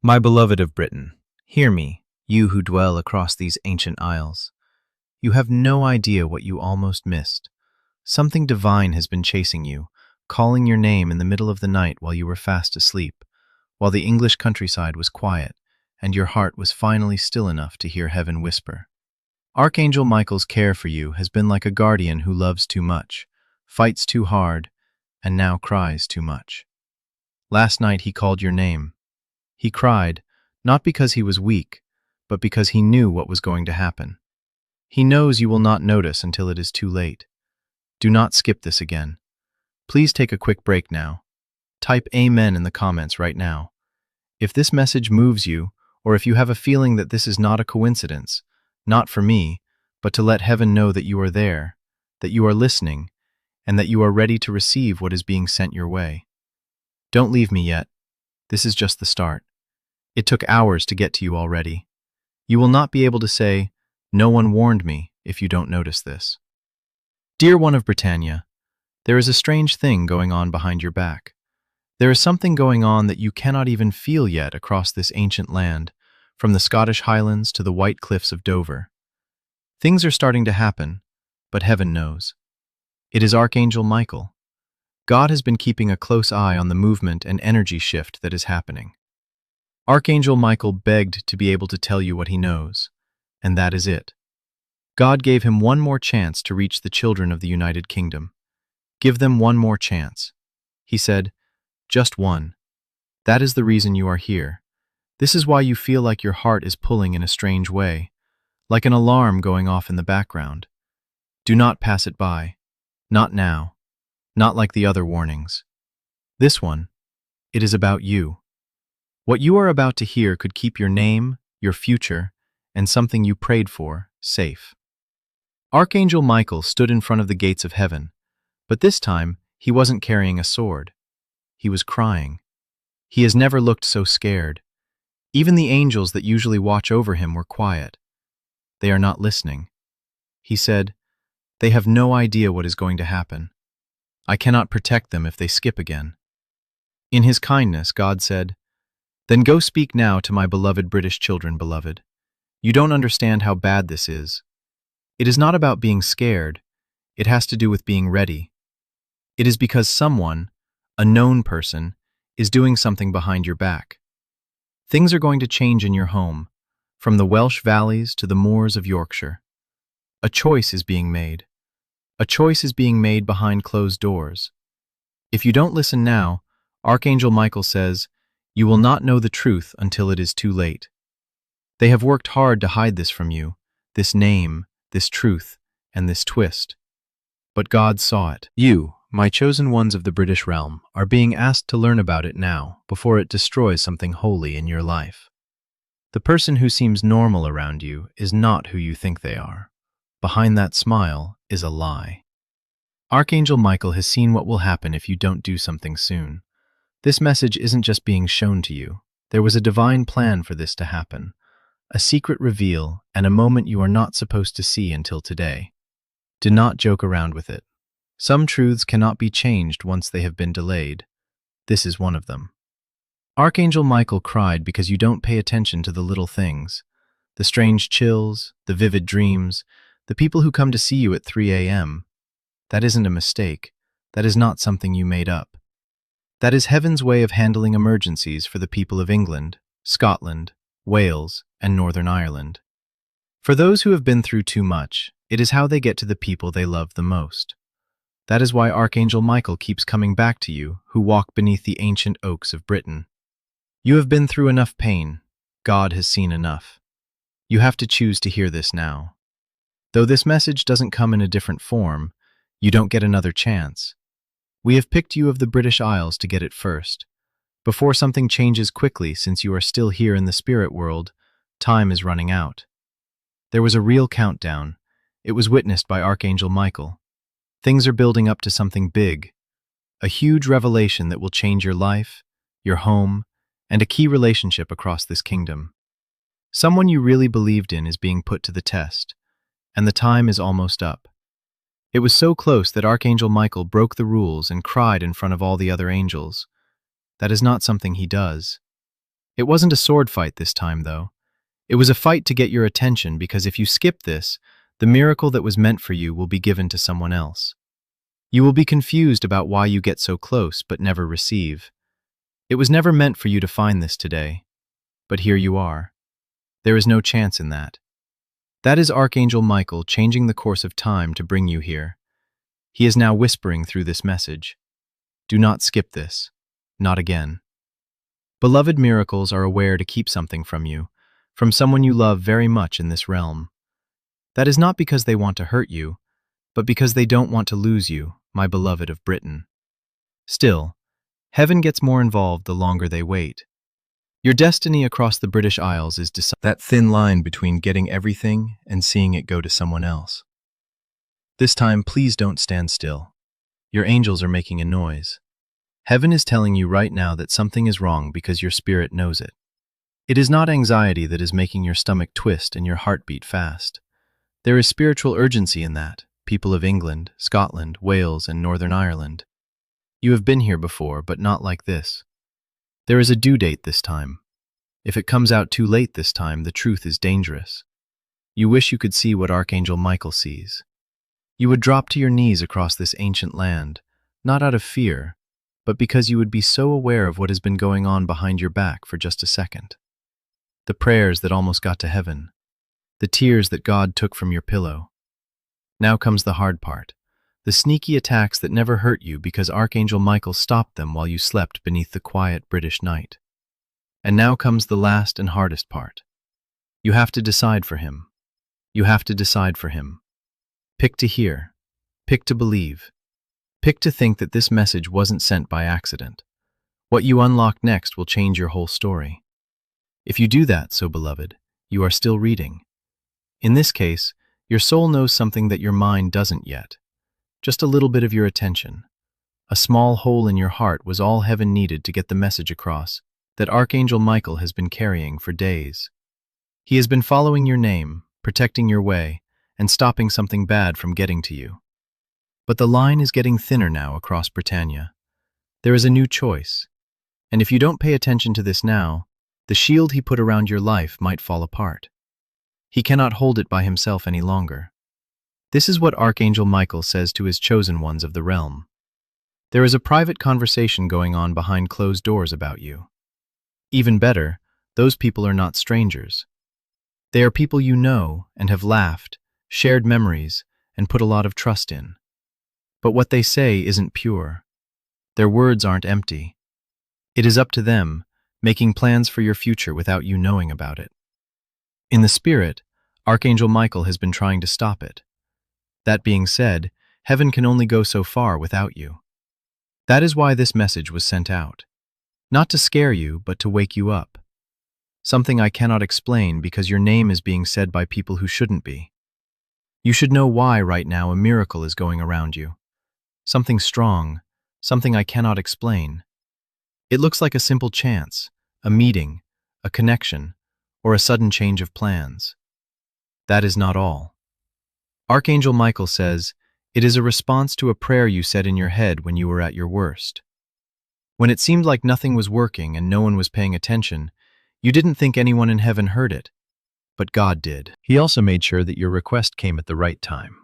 My beloved of Britain, hear me, you who dwell across these ancient isles. You have no idea what you almost missed. Something divine has been chasing you, calling your name in the middle of the night while you were fast asleep, while the English countryside was quiet, and your heart was finally still enough to hear heaven whisper. Archangel Michael's care for you has been like a guardian who loves too much, fights too hard, and now cries too much. Last night he called your name. He cried, not because he was weak, but because he knew what was going to happen. He knows you will not notice until it is too late. Do not skip this again. Please take a quick break now. Type Amen in the comments right now. If this message moves you, or if you have a feeling that this is not a coincidence, not for me, but to let heaven know that you are there, that you are listening, and that you are ready to receive what is being sent your way. Don't leave me yet. This is just the start. It took hours to get to you already. You will not be able to say, "No one warned me," if you don't notice this. Dear one of Britannia, there is a strange thing going on behind your back. There is something going on that you cannot even feel yet across this ancient land, from the Scottish Highlands to the white cliffs of Dover. Things are starting to happen, but heaven knows. It is Archangel Michael. God has been keeping a close eye on the movement and energy shift that is happening. Archangel Michael begged to be able to tell you what he knows, and that is it. God gave him one more chance to reach the children of the United Kingdom. Give them one more chance. He said, just one. That is the reason you are here. This is why you feel like your heart is pulling in a strange way, like an alarm going off in the background. Do not pass it by. Not now. Not like the other warnings. This one, it is about you. What you are about to hear could keep your name, your future, and something you prayed for safe. Archangel Michael stood in front of the gates of heaven, but this time he wasn't carrying a sword. He was crying. He has never looked so scared. Even the angels that usually watch over him were quiet. They are not listening. He said, "They have no idea what is going to happen. I cannot protect them if they skip again." In his kindness, God said, "Then go speak now to my beloved British children, beloved. You don't understand how bad this is. It is not about being scared. It has to do with being ready. It is because someone, a known person, is doing something behind your back. Things are going to change in your home, from the Welsh valleys to the moors of Yorkshire. A choice is being made. A choice is being made behind closed doors. If you don't listen now, Archangel Michael says, you will not know the truth until it is too late. They have worked hard to hide this from you, this name, this truth, and this twist. But God saw it. You, my chosen ones of the British realm, are being asked to learn about it now before it destroys something holy in your life. The person who seems normal around you is not who you think they are. Behind that smile is a lie. Archangel Michael has seen what will happen if you don't do something soon. This message isn't just being shown to you. There was a divine plan for this to happen, a secret reveal, and a moment you are not supposed to see until today. Do not joke around with it. Some truths cannot be changed once they have been delayed. This is one of them. Archangel Michael cried because you don't pay attention to the little things, the strange chills, the vivid dreams, the people who come to see you at 3 a.m. That isn't a mistake. That is not something you made up. That is heaven's way of handling emergencies for the people of England, Scotland, Wales, and Northern Ireland. For those who have been through too much, it is how they get to the people they love the most. That is why Archangel Michael keeps coming back to you, who walk beneath the ancient oaks of Britain. You have been through enough pain. God has seen enough. You have to choose to hear this now. Though this message doesn't come in a different form, you don't get another chance. We have picked you of the British Isles to get it first. Before something changes quickly, since you are still here in the spirit world, time is running out. There was a real countdown. It was witnessed by Archangel Michael. Things are building up to something big, a huge revelation that will change your life, your home, and a key relationship across this kingdom. Someone you really believed in is being put to the test, and the time is almost up. It was so close that Archangel Michael broke the rules and cried in front of all the other angels. That is not something he does. It wasn't a sword fight this time, though. It was a fight to get your attention, because if you skip this, the miracle that was meant for you will be given to someone else. You will be confused about why you get so close but never receive. It was never meant for you to find this today, but here you are. There is no chance in that. That is Archangel Michael changing the course of time to bring you here. He is now whispering through this message. Do not skip this. Not again. Beloved miracles are aware to keep something from you, from someone you love very much in this realm. That is not because they want to hurt you, but because they don't want to lose you, my beloved of Britain. Still, heaven gets more involved the longer they wait. Your destiny across the British Isles is that thin line between getting everything and seeing it go to someone else. This time, please don't stand still. Your angels are making a noise. Heaven is telling you right now that something is wrong because your spirit knows it. It is not anxiety that is making your stomach twist and your heart beat fast. There is spiritual urgency in that, people of England, Scotland, Wales, and Northern Ireland. You have been here before, but not like this. There is a due date this time. If it comes out too late this time, the truth is dangerous. You wish you could see what Archangel Michael sees. You would drop to your knees across this ancient land, not out of fear, but because you would be so aware of what has been going on behind your back for just a second. The prayers that almost got to heaven. The tears that God took from your pillow. Now comes the hard part. The sneaky attacks that never hurt you because Archangel Michael stopped them while you slept beneath the quiet British night. And now comes the last and hardest part. You have to decide for him. You have to decide for him. Pick to hear. Pick to believe. Pick to think that this message wasn't sent by accident. What you unlock next will change your whole story. If you do that, so beloved, you are still reading. In this case, your soul knows something that your mind doesn't yet. Just a little bit of your attention. A small hole in your heart was all heaven needed to get the message across that Archangel Michael has been carrying for days. He has been following your name, protecting your way, and stopping something bad from getting to you. But the line is getting thinner now across Britannia. There is a new choice. And if you don't pay attention to this now, the shield he put around your life might fall apart. He cannot hold it by himself any longer. This is what Archangel Michael says to his chosen ones of the realm. There is a private conversation going on behind closed doors about you. Even better, those people are not strangers. They are people you know and have laughed, shared memories, and put a lot of trust in. But what they say isn't pure. Their words aren't empty. It is up to them, making plans for your future without you knowing about it. In the spirit, Archangel Michael has been trying to stop it. That being said, heaven can only go so far without you. That is why this message was sent out. Not to scare you, but to wake you up. Something I cannot explain because your name is being said by people who shouldn't be. You should know why right now a miracle is going around you. Something strong, something I cannot explain. It looks like a simple chance, a meeting, a connection, or a sudden change of plans. That is not all. Archangel Michael says, it is a response to a prayer you said in your head when you were at your worst. When it seemed like nothing was working and no one was paying attention, you didn't think anyone in heaven heard it. But God did. He also made sure that your request came at the right time.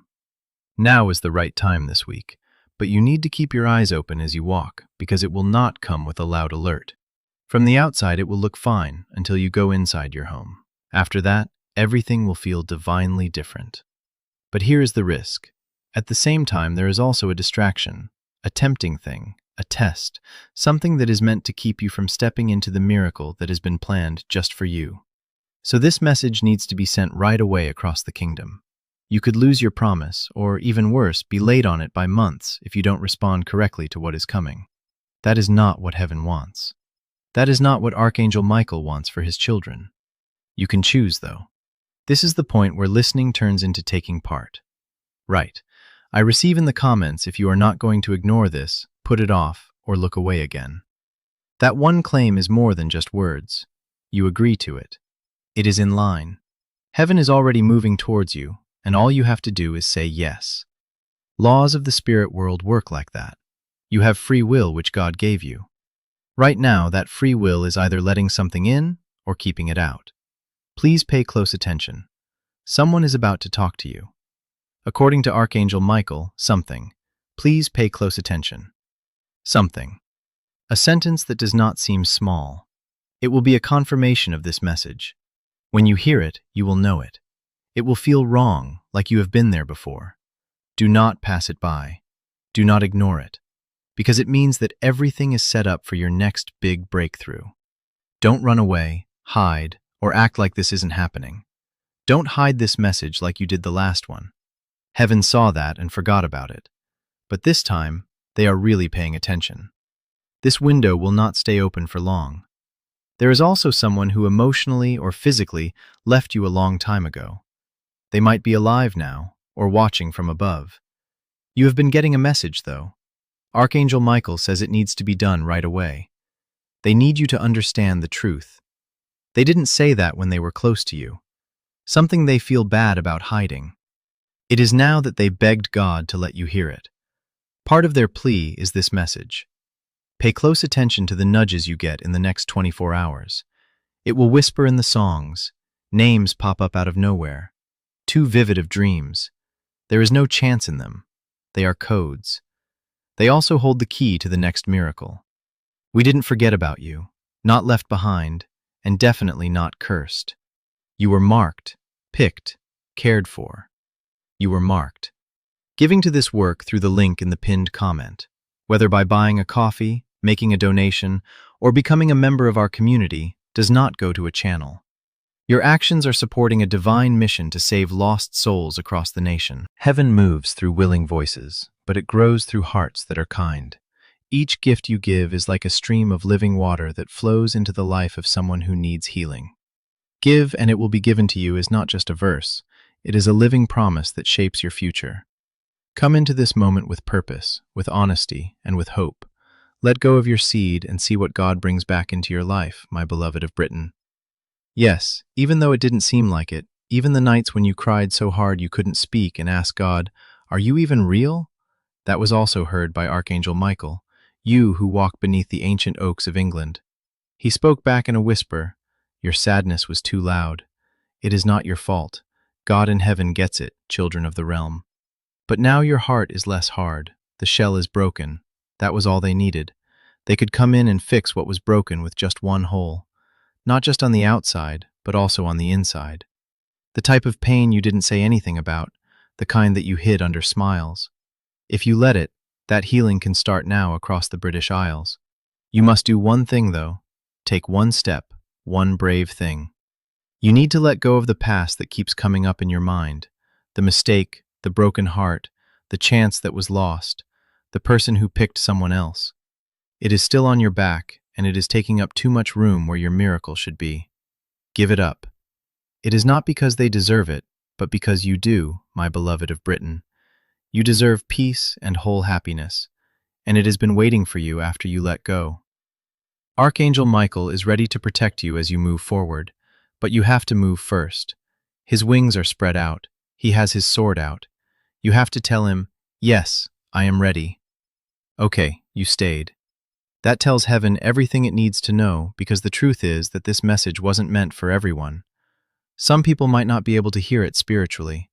Now is the right time this week, but you need to keep your eyes open as you walk, because it will not come with a loud alert. From the outside, it will look fine until you go inside your home. After that, everything will feel divinely different. But here is the risk. At the same time, there is also a distraction, a tempting thing, a test, something that is meant to keep you from stepping into the miracle that has been planned just for you. So this message needs to be sent right away across the kingdom. You could lose your promise, or even worse, be late on it by months if you don't respond correctly to what is coming. That is not what heaven wants. That is not what Archangel Michael wants for his children. You can choose, though. This is the point where listening turns into taking part. Right. I receive in the comments if you are not going to ignore this, put it off, or look away again. That one claim is more than just words. You agree to it. It is in line. Heaven is already moving towards you, and all you have to do is say yes. Laws of the spirit world work like that. You have free will which God gave you. Right now, that free will is either letting something in or keeping it out. Please pay close attention. Someone is about to talk to you. According to Archangel Michael, something. Please pay close attention. Something. A sentence that does not seem small. It will be a confirmation of this message. When you hear it, you will know it. It will feel wrong, like you have been there before. Do not pass it by. Do not ignore it, because it means that everything is set up for your next big breakthrough. Don't run away, hide, or act like this isn't happening. Don't hide this message like you did the last one. Heaven saw that and forgot about it. But this time, they are really paying attention. This window will not stay open for long. There is also someone who emotionally or physically left you a long time ago. They might be alive now, or watching from above. You have been getting a message, though. Archangel Michael says it needs to be done right away. They need you to understand the truth. They didn't say that when they were close to you. Something they feel bad about hiding. It is now that they begged God to let you hear it. Part of their plea is this message. Pay close attention to the nudges you get in the next 24 hours. It will whisper in the songs. Names pop up out of nowhere. Too vivid of dreams. There is no chance in them. They are codes. They also hold the key to the next miracle. We didn't forget about you, not left behind, and definitely not cursed. You were marked, picked, cared for. You were marked. Giving to this work through the link in the pinned comment, whether by buying a coffee, making a donation, or becoming a member of our community, does not go to a channel. Your actions are supporting a divine mission to save lost souls across the nation. Heaven moves through willing voices, but it grows through hearts that are kind. Each gift you give is like a stream of living water that flows into the life of someone who needs healing. Give and it will be given to you is not just a verse. It is a living promise that shapes your future. Come into this moment with purpose, with honesty, and with hope. Let go of your seed and see what God brings back into your life, my beloved of Britain. Yes, even though it didn't seem like it, even the nights when you cried so hard you couldn't speak and asked God, "Are you even real?" That was also heard by Archangel Michael, you who walk beneath the ancient oaks of England. He spoke back in a whisper, "Your sadness was too loud. It is not your fault. God in heaven gets it, children of the realm. But now your heart is less hard. The shell is broken. That was all they needed. They could come in and fix what was broken with just one hole. Not just on the outside, but also on the inside. The type of pain you didn't say anything about, the kind that you hid under smiles. If you let it, that healing can start now across the British Isles. You must do one thing, though. Take one step, one brave thing. You need to let go of the past that keeps coming up in your mind. The mistake, the broken heart, the chance that was lost, the person who picked someone else. It is still on your back, and it is taking up too much room where your miracle should be. Give it up. It is not because they deserve it, but because you do, my beloved of Britain. You deserve peace and whole happiness, and it has been waiting for you after you let go. Archangel Michael is ready to protect you as you move forward, but you have to move first. His wings are spread out. He has his sword out. You have to tell him, "Yes, I am ready." Okay, you stayed. That tells heaven everything it needs to know, because the truth is that this message wasn't meant for everyone. Some people might not be able to hear it spiritually.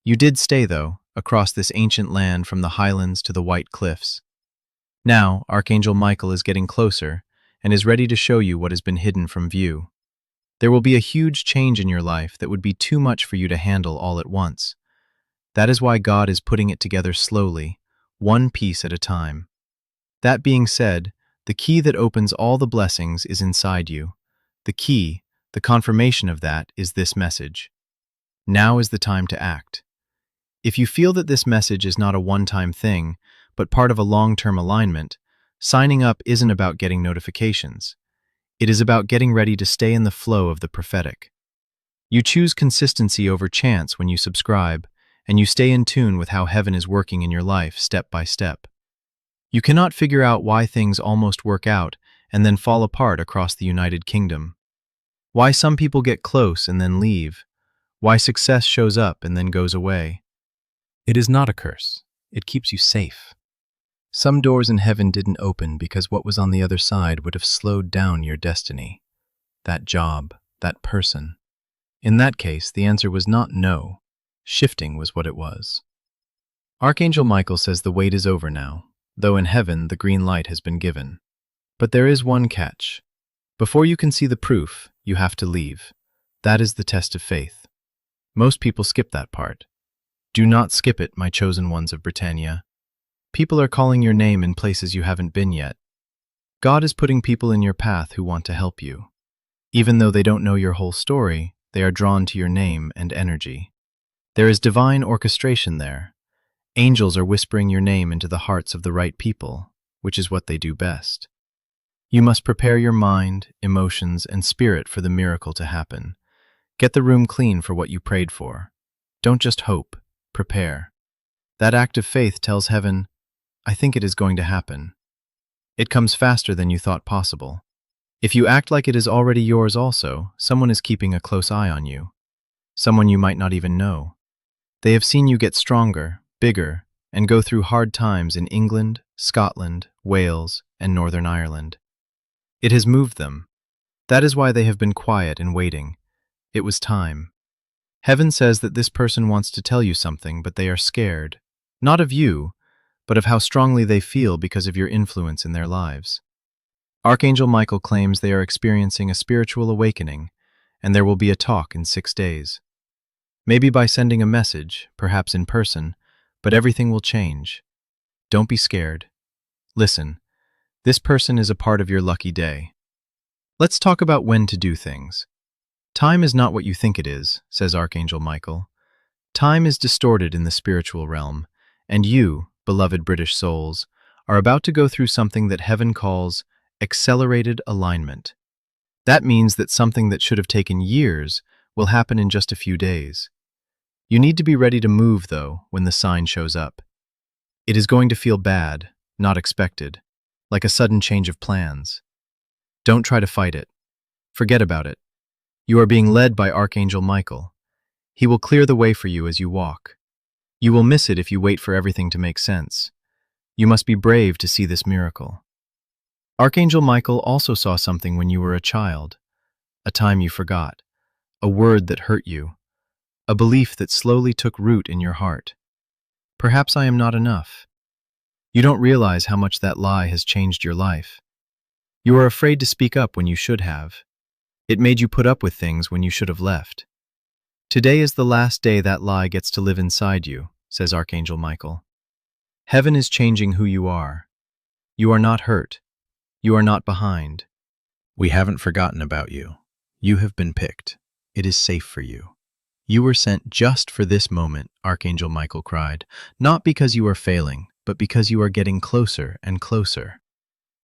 You did stay, though, across this ancient land from the highlands to the white cliffs. Now, Archangel Michael is getting closer and is ready to show you what has been hidden from view. There will be a huge change in your life that would be too much for you to handle all at once. That is why God is putting it together slowly, one piece at a time. That being said, the key that opens all the blessings is inside you. The key, the confirmation of that, is this message. Now is the time to act. If you feel that this message is not a one-time thing, but part of a long-term alignment, signing up isn't about getting notifications. It is about getting ready to stay in the flow of the prophetic. You choose consistency over chance when you subscribe, and you stay in tune with how heaven is working in your life step by step. You cannot figure out why things almost work out and then fall apart across the United Kingdom. Why some people get close and then leave. Why success shows up and then goes away. It is not a curse. It keeps you safe. Some doors in heaven didn't open because what was on the other side would have slowed down your destiny. That job, that person. In that case, the answer was not no. Shifting was what it was. Archangel Michael says the wait is over now, though in heaven the green light has been given. But there is one catch. Before you can see the proof, you have to leave. That is the test of faith. Most people skip that part. Do not skip it, my chosen ones of Britannia. People are calling your name in places you haven't been yet. God is putting people in your path who want to help you. Even though they don't know your whole story, they are drawn to your name and energy. There is divine orchestration there. Angels are whispering your name into the hearts of the right people, which is what they do best. You must prepare your mind, emotions, and spirit for the miracle to happen. Get the room clean for what you prayed for. Don't just hope, prepare. That act of faith tells heaven, I think it is going to happen. It comes faster than you thought possible. If you act like it is already yours also, someone is keeping a close eye on you. Someone you might not even know. They have seen you get stronger, bigger, and go through hard times in England, Scotland, Wales, and Northern Ireland. It has moved them. That is why they have been quiet and waiting. It was time. Heaven says that this person wants to tell you something, but they are scared. Not of you, but of how strongly they feel because of your influence in their lives. Archangel Michael claims they are experiencing a spiritual awakening, and there will be a talk in 6 days. Maybe by sending a message, perhaps in person, but everything will change. Don't be scared. Listen, this person is a part of your lucky day. Let's talk about when to do things. Time is not what you think it is, says Archangel Michael. Time is distorted in the spiritual realm, and you, beloved British souls, are about to go through something that heaven calls accelerated alignment. That means that something that should have taken years will happen in just a few days. You need to be ready to move, though, when the sign shows up. It is going to feel bad, not expected, like a sudden change of plans. Don't try to fight it. Forget about it. You are being led by Archangel Michael. He will clear the way for you as you walk. You will miss it if you wait for everything to make sense. You must be brave to see this miracle. Archangel Michael also saw something when you were a child, a time you forgot, a word that hurt you, a belief that slowly took root in your heart. Perhaps I am not enough. You don't realize how much that lie has changed your life. You are afraid to speak up when you should have. It made you put up with things when you should have left. Today is the last day that lie gets to live inside you, says Archangel Michael. Heaven is changing who you are. You are not hurt. You are not behind. We haven't forgotten about you. You have been picked. It is safe for you. You were sent just for this moment, Archangel Michael cried, not because you are failing, but because you are getting closer and closer.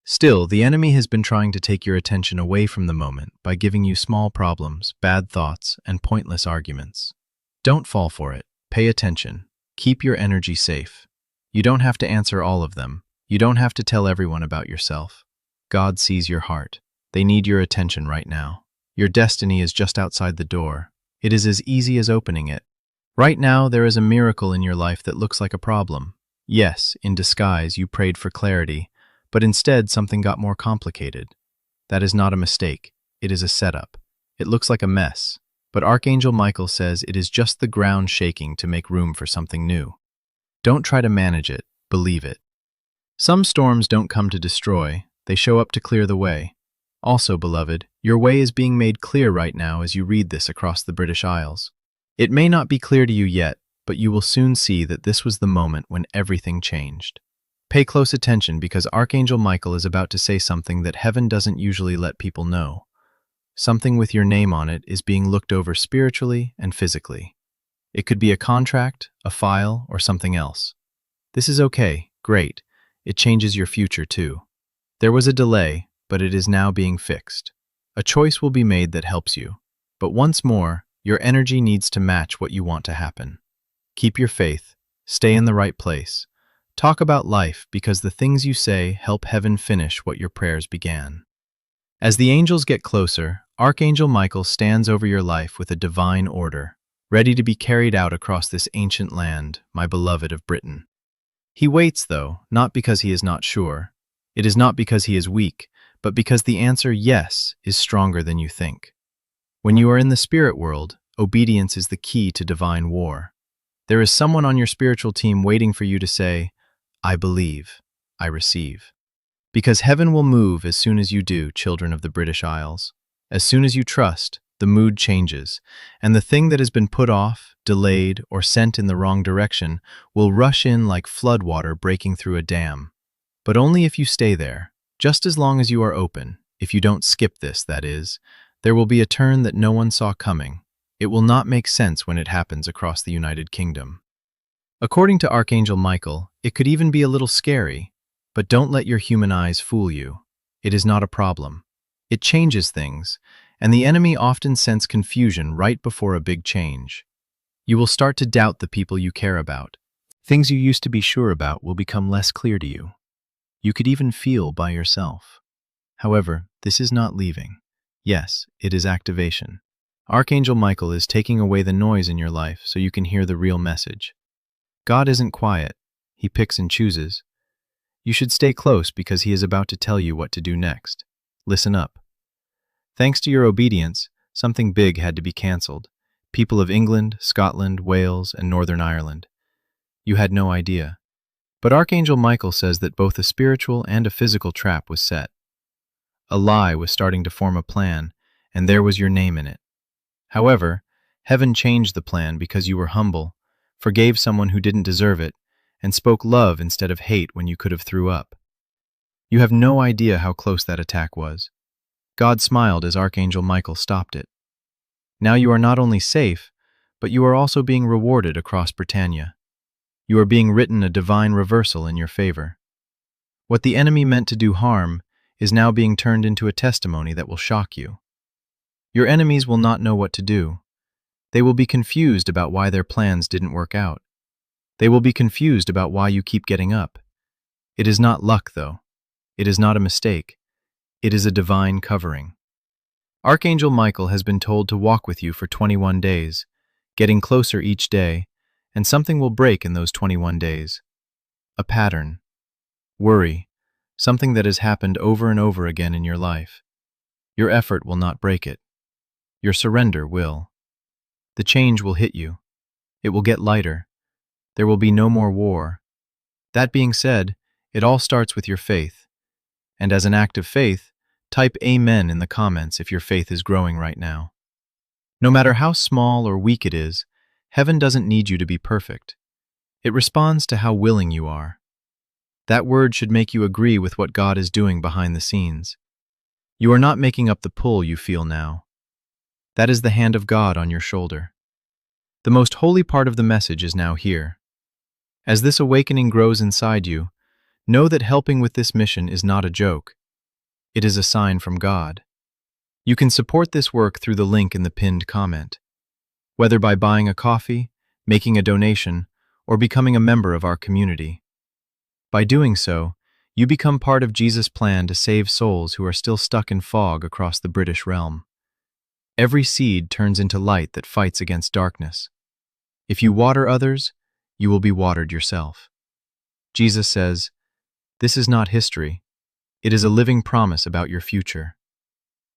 Still, the enemy has been trying to take your attention away from the moment by giving you small problems, bad thoughts, and pointless arguments. Don't fall for it. Pay attention. Keep your energy safe. You don't have to answer all of them. You don't have to tell everyone about yourself. God sees your heart. They need your attention right now. Your destiny is just outside the door. It is as easy as opening it. Right now, there is a miracle in your life that looks like a problem. Yes, in disguise, you prayed for clarity, but instead something got more complicated. That is not a mistake. It is a setup. It looks like a mess, but Archangel Michael says it is just the ground shaking to make room for something new. Don't try to manage it. Believe it. Some storms don't come to destroy. They show up to clear the way. Also, beloved, your way is being made clear right now as you read this across the British Isles. It may not be clear to you yet, but you will soon see that this was the moment when everything changed. Pay close attention because Archangel Michael is about to say something that heaven doesn't usually let people know. Something with your name on it is being looked over spiritually and physically. It could be a contract, a file, or something else. This is okay, great. It changes your future too. There was a delay, but it is now being fixed. A choice will be made that helps you. But once more, your energy needs to match what you want to happen. Keep your faith. Stay in the right place. Talk about life because the things you say help heaven finish what your prayers began. As the angels get closer, Archangel Michael stands over your life with a divine order, ready to be carried out across this ancient land, my beloved of Britain. He waits, though, not because he is not sure. It is not because he is weak, but because the answer yes is stronger than you think. When you are in the spirit world, obedience is the key to divine war. There is someone on your spiritual team waiting for you to say, I believe, I receive. Because heaven will move as soon as you do, children of the British Isles. As soon as you trust, the mood changes, and the thing that has been put off, delayed, or sent in the wrong direction will rush in like floodwater breaking through a dam. But only if you stay there, just as long as you are open. If you don't skip this, that is, there will be a turn that no one saw coming. It will not make sense when it happens across the United Kingdom. According to Archangel Michael, it could even be a little scary, but don't let your human eyes fool you. It is not a problem. It changes things, and the enemy often sense confusion right before a big change. You will start to doubt the people you care about. Things you used to be sure about will become less clear to you. You could even feel by yourself. However, this is not leaving. Yes, it is activation. Archangel Michael is taking away the noise in your life so you can hear the real message. God isn't quiet. He picks and chooses. You should stay close because he is about to tell you what to do next. Listen up. Thanks to your obedience, something big had to be cancelled. People of England, Scotland, Wales, and Northern Ireland. You had no idea. But Archangel Michael says that both a spiritual and a physical trap was set. A lie was starting to form a plan, and there was your name in it. However, heaven changed the plan because you were humble, forgave someone who didn't deserve it, and spoke love instead of hate when you could have threw up. You have no idea how close that attack was. God smiled as Archangel Michael stopped it. Now you are not only safe, but you are also being rewarded across Britannia. You are being written a divine reversal in your favor. What the enemy meant to do harm is now being turned into a testimony that will shock you. Your enemies will not know what to do. They will be confused about why their plans didn't work out. They will be confused about why you keep getting up. It is not luck, though. It is not a mistake. It is a divine covering. Archangel Michael has been told to walk with you for 21 days, getting closer each day, and something will break in those 21 days. A pattern. Worry. Something that has happened over and over again in your life. Your effort will not break it. Your surrender will. The change will hit you. It will get lighter. There will be no more war. That being said, it all starts with your faith. And as an act of faith, type Amen in the comments if your faith is growing right now. No matter how small or weak it is, heaven doesn't need you to be perfect. It responds to how willing you are. That word should make you agree with what God is doing behind the scenes. You are not making up the pull you feel now. That is the hand of God on your shoulder. The most holy part of the message is now here. As this awakening grows inside you, know that helping with this mission is not a joke. It is a sign from God. You can support this work through the link in the pinned comment. Whether by buying a coffee, making a donation, or becoming a member of our community. By doing so, you become part of Jesus' plan to save souls who are still stuck in fog across the British realm. Every seed turns into light that fights against darkness. If you water others, you will be watered yourself. Jesus says, "This is not history. It is a living promise about your future."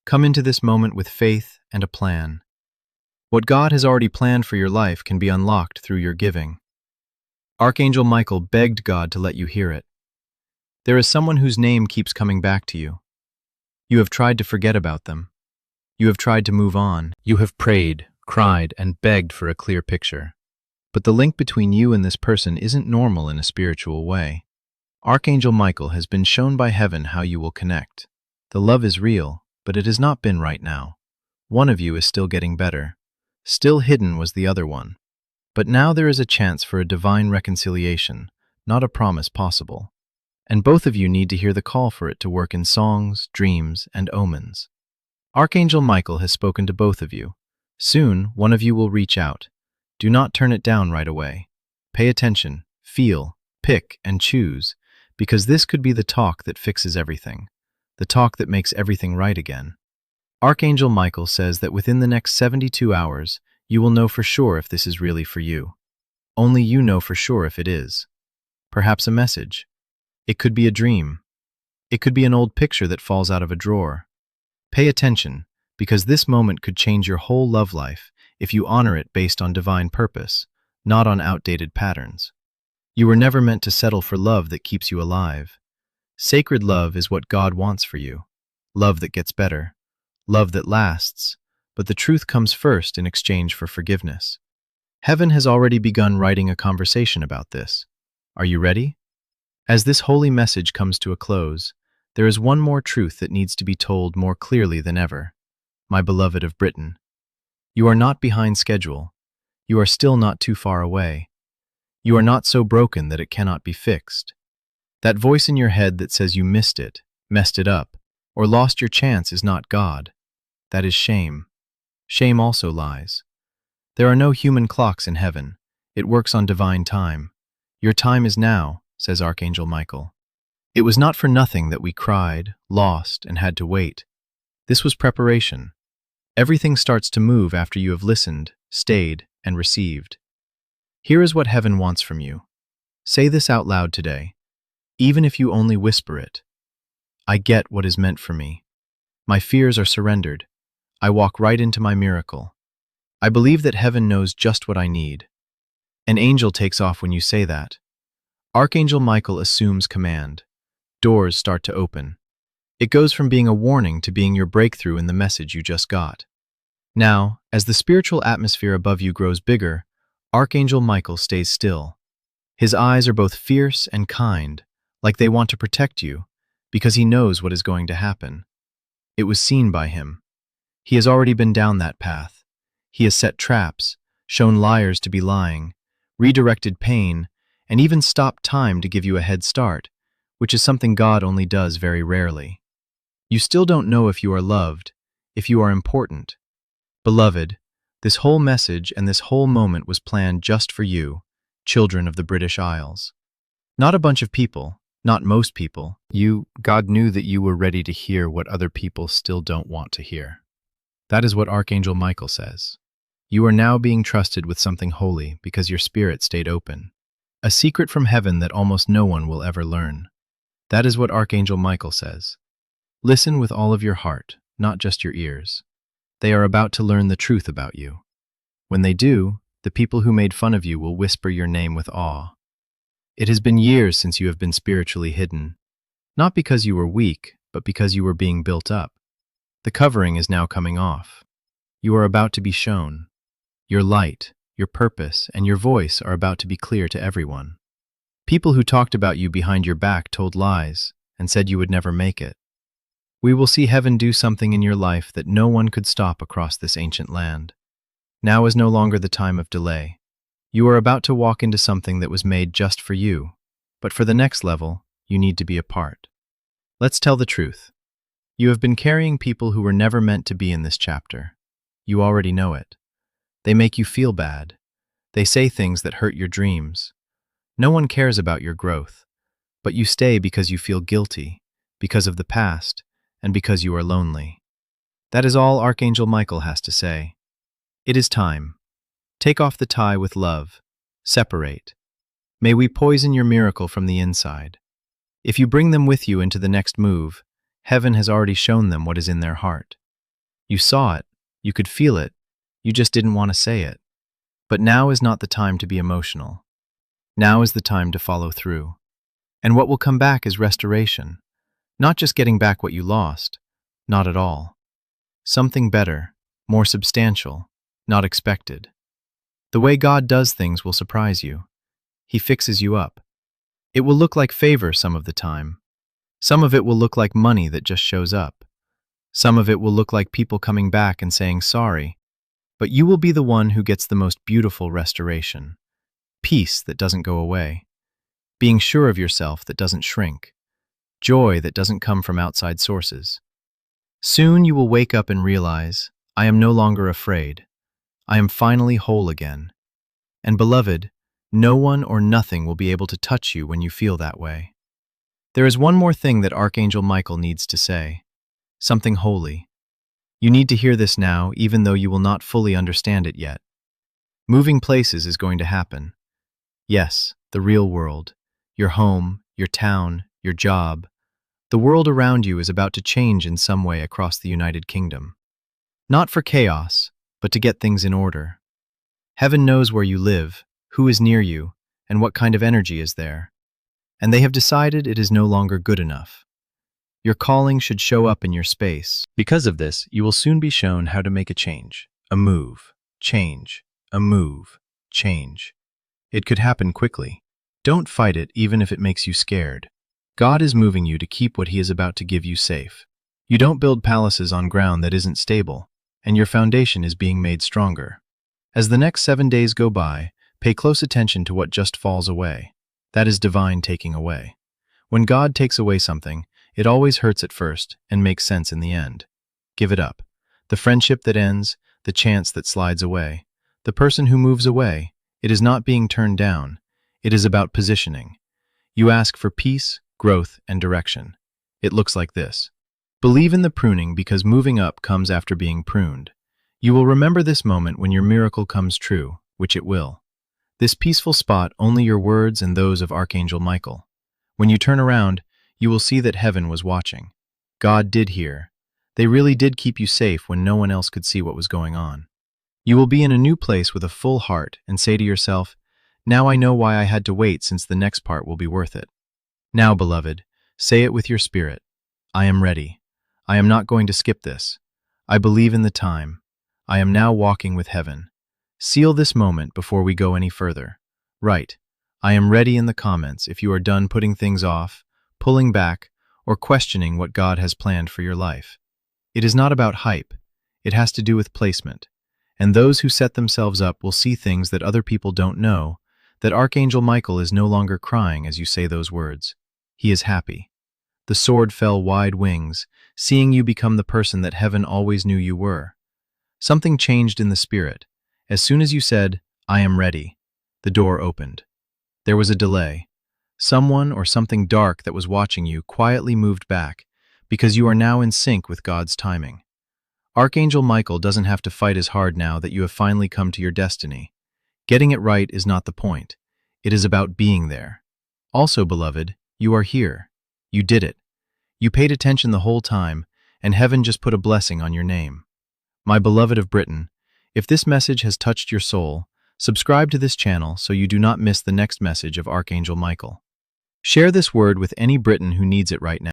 Come into this moment with faith and a plan. What God has already planned for your life can be unlocked through your giving. Archangel Michael begged God to let you hear it. There is someone whose name keeps coming back to you. You have tried to forget about them. You have tried to move on. You have prayed, cried, and begged for a clear picture. But the link between you and this person isn't normal in a spiritual way. Archangel Michael has been shown by heaven how you will connect. The love is real, but it has not been right now. One of you is still getting better. Still hidden was the other one. But now there is a chance for a divine reconciliation, not a promise possible. And both of you need to hear the call for it to work in songs, dreams, and omens. Archangel Michael has spoken to both of you. Soon, one of you will reach out. Do not turn it down right away. Pay attention, feel, pick, and choose, because this could be the talk that fixes everything, the talk that makes everything right again. Archangel Michael says that within the next 72 hours, you will know for sure if this is really for you. Only you know for sure if it is. perhaps a message. It could be a dream. It could be an old picture that falls out of a drawer. Pay attention, because this moment could change your whole love life if you honor it based on divine purpose, not on outdated patterns. You were never meant to settle for love that keeps you alive. Sacred love is what God wants for you. Love that gets better. Love that lasts. But the truth comes first in exchange for forgiveness. Heaven has already begun writing a conversation about this. Are you ready? As this holy message comes to a close, there is one more truth that needs to be told more clearly than ever. My beloved of Britain, you are not behind schedule. You are still not too far away. You are not so broken that it cannot be fixed. That voice in your head that says you missed it, messed it up, or lost your chance is not God. That is shame. Shame also lies. There are no human clocks in heaven. It works on divine time. Your time is now, says Archangel Michael. It was not for nothing that we cried, lost, and had to wait. This was preparation. Everything starts to move after you have listened, stayed, and received. Here is what heaven wants from you. Say this out loud today, even if you only whisper it. I get what is meant for me. My fears are surrendered. I walk right into my miracle. I believe that heaven knows just what I need. An angel takes off when you say that. Archangel Michael assumes command. Doors start to open. It goes from being a warning to being your breakthrough in the message you just got. Now, as the spiritual atmosphere above you grows bigger, Archangel Michael stays still. His eyes are both fierce and kind, like they want to protect you, because he knows what is going to happen. It was seen by him. He has already been down that path. He has set traps, shown liars to be lying, redirected pain, and even stopped time to give you a head start, which is something God only does very rarely. You still don't know if you are loved, if you are important. Beloved, this whole message and this whole moment was planned just for you, children of the British Isles. Not a bunch of people, not most people. God knew that you were ready to hear what other people still don't want to hear. That is what Archangel Michael says. You are now being trusted with something holy because your spirit stayed open. A secret from heaven that almost no one will ever learn. That is what Archangel Michael says. Listen with all of your heart, not just your ears. They are about to learn the truth about you. When they do, the people who made fun of you will whisper your name with awe. It has been years since you have been spiritually hidden. Not because you were weak, but because you were being built up. The covering is now coming off. You are about to be shown. Your light, your purpose, and your voice are about to be clear to everyone. People who talked about you behind your back told lies and said you would never make it. We will see heaven do something in your life that no one could stop across this ancient land. Now is no longer the time of delay. You are about to walk into something that was made just for you, but for the next level, you need to be a part. Let's tell the truth. You have been carrying people who were never meant to be in this chapter. You already know it. They make you feel bad. They say things that hurt your dreams. No one cares about your growth, but you stay because you feel guilty, because of the past, and because you are lonely. That is all Archangel Michael has to say. It is time. Take off the tie with love. Separate. May we poison your miracle from the inside. If you bring them with you into the next move, heaven has already shown them what is in their heart. You saw it, you could feel it, you just didn't want to say it. But now is not the time to be emotional. Now is the time to follow through. And what will come back is restoration. Not just getting back what you lost, not at all. Something better, more substantial, not expected. The way God does things will surprise you. He fixes you up. It will look like favor some of the time. Some of it will look like money that just shows up. Some of it will look like people coming back and saying sorry. But you will be the one who gets the most beautiful restoration. Peace that doesn't go away. Being sure of yourself that doesn't shrink. Joy that doesn't come from outside sources. Soon you will wake up and realize, I am no longer afraid. I am finally whole again. And beloved, no one or nothing will be able to touch you when you feel that way. There is one more thing that Archangel Michael needs to say. Something holy. You need to hear this now, even though you will not fully understand it yet. Moving places is going to happen. Yes, the real world. your home, your town, your job. The world around you is about to change in some way across the United Kingdom. Not for chaos, but to get things in order. Heaven knows where you live, who is near you, and what kind of energy is there. And they have decided it is no longer good enough. Your calling should show up in your space. Because of this, you will soon be shown how to make a change, a move, change, a move, change. It could happen quickly. Don't fight it even if it makes you scared. God is moving you to keep what He is about to give you safe. You don't build palaces on ground that isn't stable, and your foundation is being made stronger. As the next 7 days go by, pay close attention to what just falls away. That is divine taking away. When God takes away something, it always hurts at first and makes sense in the end. Give it up. The friendship that ends, the chance that slides away, the person who moves away, it is not being turned down. It is about positioning. You ask for peace, growth, and direction. It looks like this. Believe in the pruning because moving up comes after being pruned. You will remember this moment when your miracle comes true, which it will. This peaceful spot, only your words and those of Archangel Michael. When you turn around, you will see that heaven was watching. God did hear. They really did keep you safe when no one else could see what was going on. You will be in a new place with a full heart and say to yourself, "Now I know why I had to wait, since the next part will be worth it." Now, beloved, say it with your spirit. I am ready. I am not going to skip this. I believe in the time. I am now walking with heaven. Seal this moment before we go any further. Write, "I am ready" in the comments if you are done putting things off, pulling back, or questioning what God has planned for your life. It is not about hype. It has to do with placement. And those who set themselves up will see things that other people don't know, that Archangel Michael is no longer crying as you say those words. He is happy. The sword fell wide wings, seeing you become the person that heaven always knew you were. Something changed in the spirit. As soon as you said, "I am ready," the door opened. There was a delay. Someone or something dark that was watching you quietly moved back, because you are now in sync with God's timing. Archangel Michael doesn't have to fight as hard now that you have finally come to your destiny. Getting it right is not the point. It is about being there. Also, beloved, you are here. You did it. You paid attention the whole time, and heaven just put a blessing on your name. My beloved of Britain, if this message has touched your soul, subscribe to this channel so you do not miss the next message of Archangel Michael. Share this word with any Briton who needs it right now.